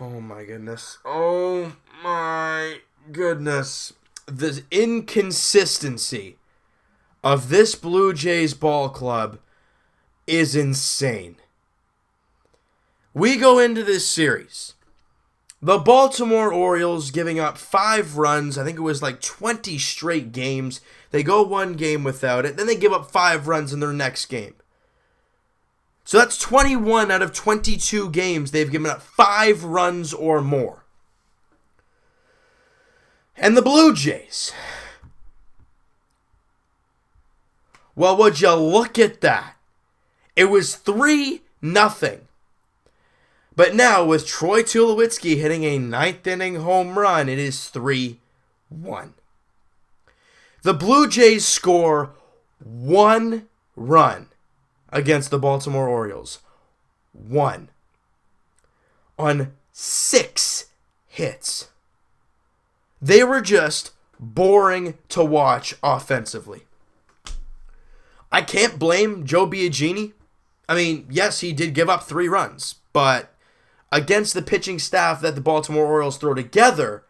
Oh my goodness. Oh my goodness. The inconsistency of this Blue Jays ball club is insane. We go into this series. The Baltimore Orioles giving up 5 runs. I think it was like 20 straight games. They go one game without it. Then they give up 5 runs in their next game. So that's 21 out of 22 games they've given up 5 runs or more. And the Blue Jays. Well, would you look at that? It was 3-0. But now, with Troy Tulowitzki hitting a 9th inning home run, it is 3-1. The Blue Jays score 1 run against the Baltimore Orioles. 1. On 6 hits. They were just boring to watch offensively. I can't blame Joe Biagini. I mean, yes, he did give up 3 runs, but against the pitching staff that the Baltimore Orioles throw together,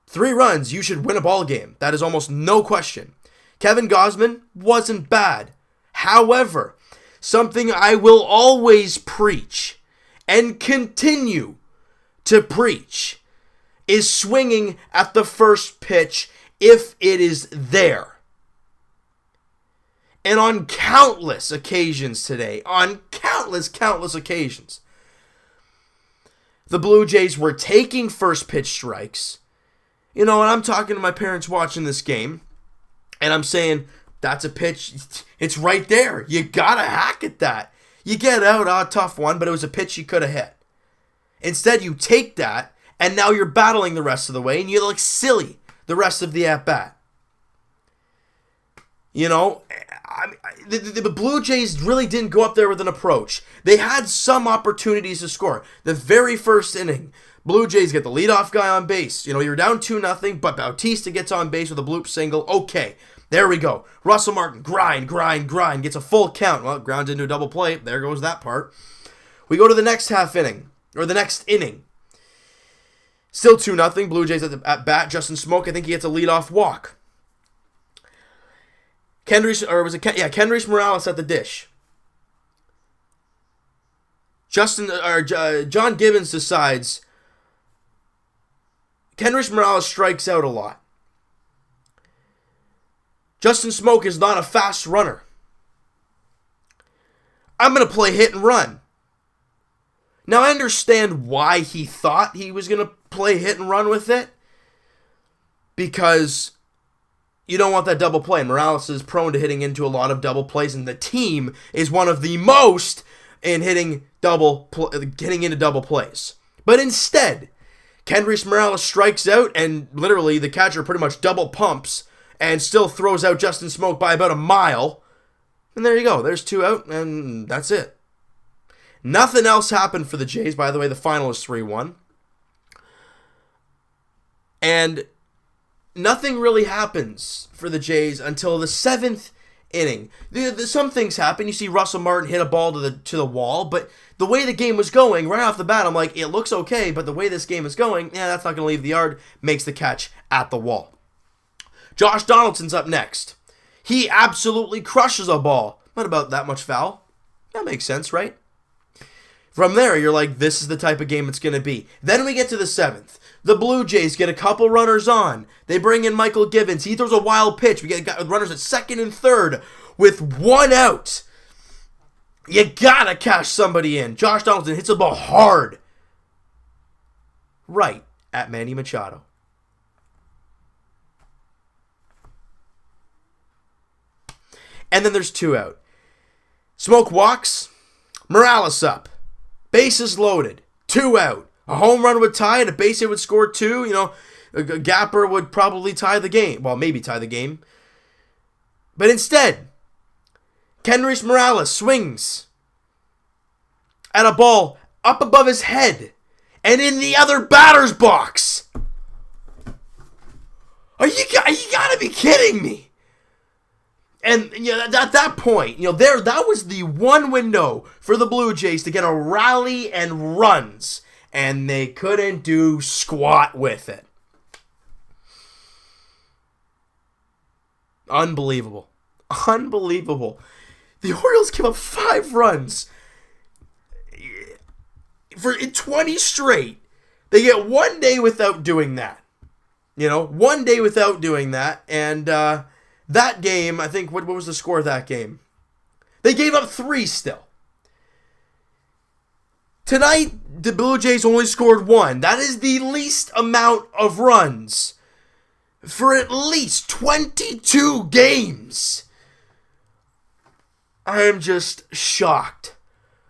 3 runs, you should win a ball game. That is almost no question. Kevin Gausman wasn't bad. However, something I will always preach and continue to preach is swinging at the first pitch if it is there. And on countless occasions today, on countless occasions, the Blue Jays were taking first pitch strikes. You know, and I'm talking to my parents watching this game, and I'm saying, that's a pitch, it's right there. You gotta hack at that. You get out, tough one, but it was a pitch you could have hit. Instead, you take that, and now you're battling the rest of the way, and you look silly the rest of the at-bat. You know, the Blue Jays really didn't go up there with an approach. They had some opportunities to score. The very first inning, Blue Jays get the leadoff guy on base. You know, you're down 2-0, but Bautista gets on base with a bloop single. Okay, there we go. Russell Martin, grind, gets a full count. Well, grounds into a double play. There goes that part. We go to the next half inning, or the next inning. Still 2-0, Blue Jays at bat. Justin Smoke, I think he gets a leadoff walk. Kendrys Morales at the dish. John Gibbons decides Kendrys Morales strikes out a lot. Justin Smoke is not a fast runner. I'm going to play hit and run. Now, I understand why he thought he was going to play hit and run with it. Because you don't want that double play. Morales is prone to hitting into a lot of double plays, and the team is one of the most in hitting into double plays. But instead, Kendrys Morales strikes out, and literally the catcher pretty much double pumps and still throws out Justin Smoke by about a mile. And there you go. There's 2 out, and that's it. Nothing else happened for the Jays. By the way, the final is 3-1. And nothing really happens for the Jays until the 7th inning. Some things happen. You see Russell Martin hit a ball to the wall, but the way the game was going, right off the bat, I'm like, it looks okay, but the way this game is going, that's not going to leave the yard. Makes the catch at the wall. Josh Donaldson's up next. He absolutely crushes a ball. Not about that much foul. That makes sense, right? From there, you're like, this is the type of game it's going to be. Then we get to the 7th. The Blue Jays get a couple runners on. They bring in Michael Givens. He throws a wild pitch. We get runners at 2nd and 3rd with 1 out. You gotta cash somebody in. Josh Donaldson hits the ball hard. Right at Manny Machado. And then there's 2 out. Smoke walks. Morales up. Bases loaded. 2 out. A home run would tie, and a base hit would score 2. You know, a gapper would probably tie the game. Well, maybe tie the game. But instead, Kendrys Morales swings at a ball up above his head and in the other batter's box. You gotta be kidding me. And at that point, that was the one window for the Blue Jays to get a rally and runs. and they couldn't do squat with it. Unbelievable. Unbelievable. The Orioles give up 5 runs in 20 straight. They get 1 day without doing that. 1 day without doing that. And that game, I think, what was the score of that game? They gave up 3 still. Tonight, the Blue Jays only scored 1. That is the least amount of runs for at least 22 games. I am just shocked,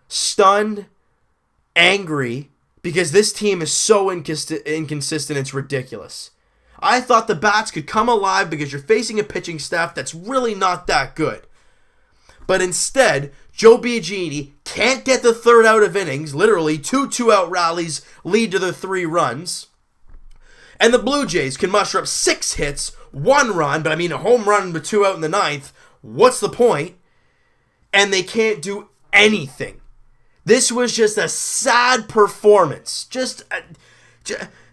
stunned, angry, because this team is so inconsistent, it's ridiculous. I thought the bats could come alive because you're facing a pitching staff that's really not that good. But instead, Joe Biagini can't get the third out of innings. Literally, 2 2-out rallies lead to the 3 runs. And the Blue Jays can muster up 6 hits, 1 run, but a home run with 2 out in the 9th. What's the point? And they can't do anything. This was just a sad performance.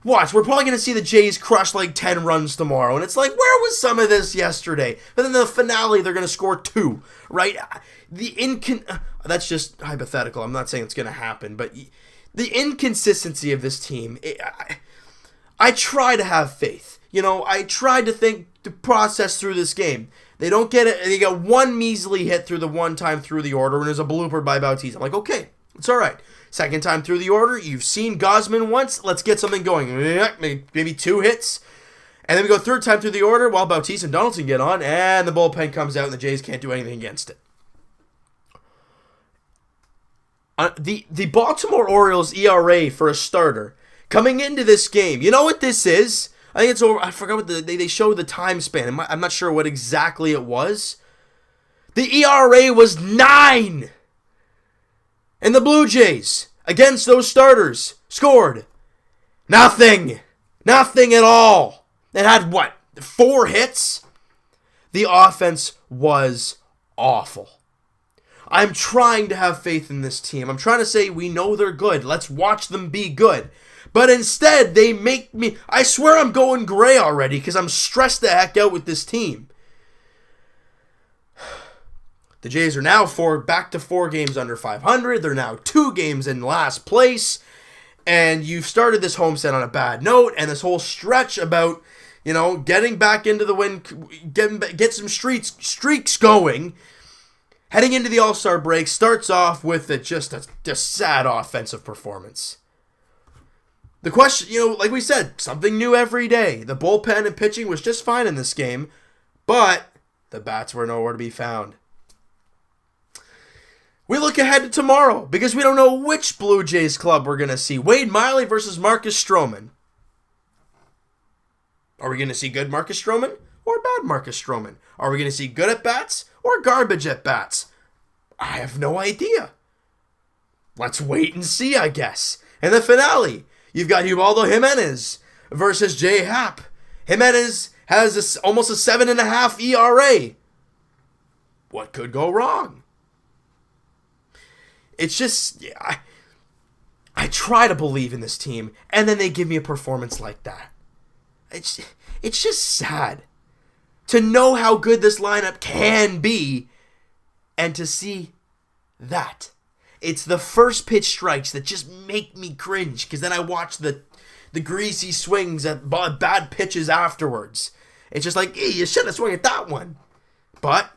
Watch, we're probably going to see the Jays crush like 10 runs tomorrow. And it's like, where was some of this yesterday? But then the finale, they're going to score 2, right? That's just hypothetical. I'm not saying it's going to happen. But the inconsistency of this team, I try to have faith. I tried to process through this game. They don't get it. They got 1 measly hit through the 1 time through the order, and there's a blooper by Bautista. I'm like, okay, it's all right. Second time through the order, you've seen Gausman once. Let's get something going. Maybe 2 hits. And then we go third time through the order while Bautista and Donaldson get on, and the bullpen comes out, and the Jays can't do anything against it. The Baltimore Orioles ERA for a starter coming into this game, you know what this is? I think it's over. I forgot what they showed the time span. I'm not sure what exactly it was. The ERA was 9. And the Blue Jays, against those starters, scored nothing. Nothing at all. It had, 4 hits? The offense was awful. I'm trying to have faith in this team. I'm trying to say we know they're good. Let's watch them be good. But instead, they make me... I swear I'm going gray already because I'm stressed the heck out with this team. The Jays are now back to 4 games under 500. They're now 2 games in last place. And you've started this homestand on a bad note. And this whole stretch about, getting back into the win, get some streaks going. Heading into the All-Star break starts off with just a sad offensive performance. The question, like we said, something new every day. The bullpen and pitching was just fine in this game, but the bats were nowhere to be found. We look ahead to tomorrow because we don't know which Blue Jays club we're going to see. Wade Miley versus Marcus Stroman. Are we going to see good Marcus Stroman or bad Marcus Stroman? Are we going to see good at-bats or garbage at-bats? I have no idea. Let's wait and see, I guess. And the finale, you've got Ubaldo Jimenez versus Jay Happ. Jimenez has almost a 7.5 ERA. What could go wrong? It's just, I try to believe in this team, and then they give me a performance like that. It's just sad to know how good this lineup can be, and to see that. It's the first pitch strikes that just make me cringe, because then I watch the greasy swings at bad pitches afterwards. It's just like, you should have swung at that one. But,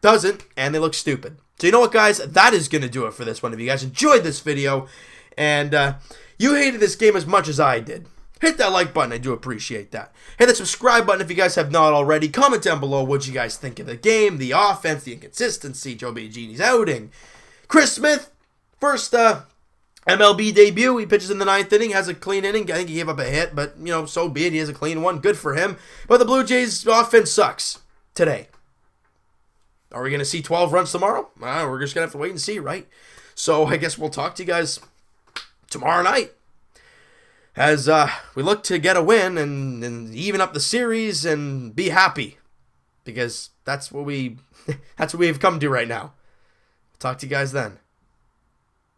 doesn't, and they look stupid. So you know what, guys? That is going to do it for this one. If you guys enjoyed this video, and you hated this game as much as I did, hit that like button. I do appreciate that. Hit that subscribe button if you guys have not already. Comment down below what you guys think of the game, the offense, the inconsistency, Joe Biagini's outing. Chris Smith, first MLB debut. He pitches in the 9th inning, has a clean inning. I think he gave up a hit, but, so be it. He has a clean one. Good for him. But the Blue Jays offense sucks today. Are we going to see 12 runs tomorrow? We're just going to have to wait and see, right? So I guess we'll talk to you guys tomorrow night as we look to get a win and even up the series and be happy, because that's what we've come to right now. Talk to you guys then.